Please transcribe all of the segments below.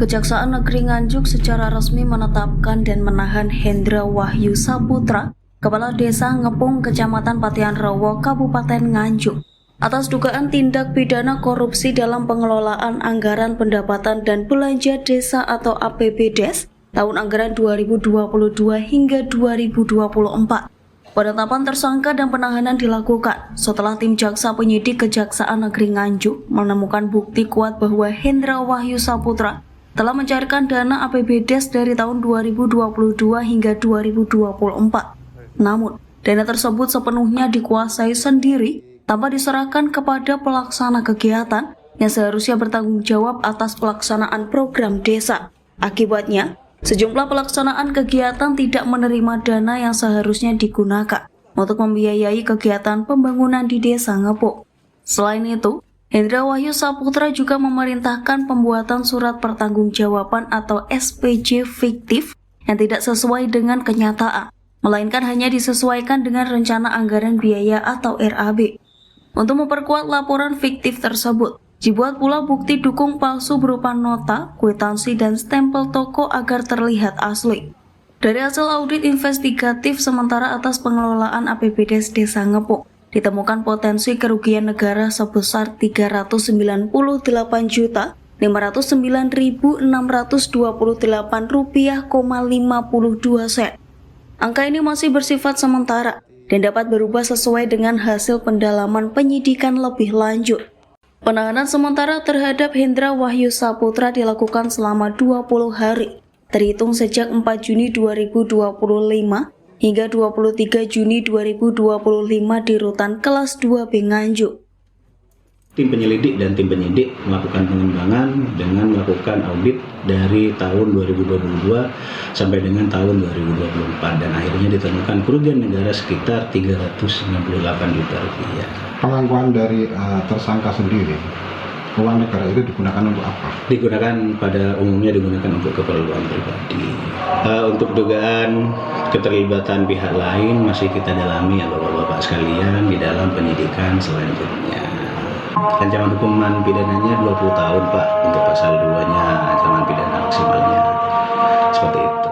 Kejaksaan Negeri Nganjuk secara resmi menetapkan dan menahan Hendra Wahyu Saputra, Kepala Desa Ngepung, Kecamatan Patian Rewo, Kabupaten Nganjuk, atas dugaan tindak pidana korupsi dalam pengelolaan anggaran pendapatan dan belanja desa atau APBDes tahun anggaran 2022 hingga 2024. Penetapan tersangka dan penahanan dilakukan setelah tim jaksa penyidik Kejaksaan Negeri Nganjuk menemukan bukti kuat bahwa Hendra Wahyu Saputra telah mencairkan dana APBDes dari tahun 2022 hingga 2024. Namun, dana tersebut sepenuhnya dikuasai sendiri tanpa diserahkan kepada pelaksana kegiatan yang seharusnya bertanggung jawab atas pelaksanaan program desa. Akibatnya, sejumlah pelaksanaan kegiatan tidak menerima dana yang seharusnya digunakan untuk membiayai kegiatan pembangunan di Desa Ngepung. Selain itu, Hendra Wahyu Saputra juga memerintahkan pembuatan surat pertanggungjawaban atau SPJ fiktif yang tidak sesuai dengan kenyataan, melainkan hanya disesuaikan dengan rencana anggaran biaya atau RAB. Untuk memperkuat laporan fiktif tersebut, dibuat pula bukti dukung palsu berupa nota, kwitansi, dan stempel toko agar terlihat asli. Dari hasil audit investigatif sementara atas pengelolaan APBDes Desa Ngepung, ditemukan potensi kerugian negara sebesar Rp398.628,52. Angka ini masih bersifat sementara dan dapat berubah sesuai dengan hasil pendalaman penyidikan lebih lanjut. Penahanan sementara terhadap Hendra Wahyu Saputra dilakukan selama 20 hari, terhitung sejak 4 Juni 2025 hingga 23 Juni 2025 di Rutan Kelas 2B Nganjuk. Tim penyelidik dan tim penyidik melakukan pengembangan dengan melakukan audit dari tahun 2022 sampai dengan tahun 2024 dan akhirnya ditemukan kerugian negara sekitar Rp398 juta. Pengakuan dari tersangka sendiri, uang negara itu digunakan untuk apa? Pada umumnya digunakan untuk keperluan pribadi. Untuk dugaan keterlibatan pihak lain masih kita dalami ya Bapak-Bapak sekalian di dalam penyidikan selanjutnya. Ancaman hukuman pidananya 20 tahun Pak, untuk pasal 2-nya ancaman pidana maksimalnya. Seperti itu.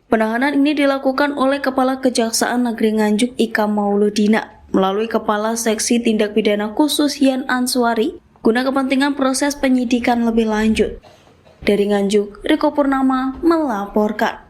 Penahanan ini dilakukan oleh Kepala Kejaksaan Negeri Nganjuk Ika Mauludina melalui Kepala Seksi Tindak Pidana Khusus Yan Answari guna kepentingan proses penyidikan lebih lanjut. Dari Nganjuk, Riko Purnama melaporkan.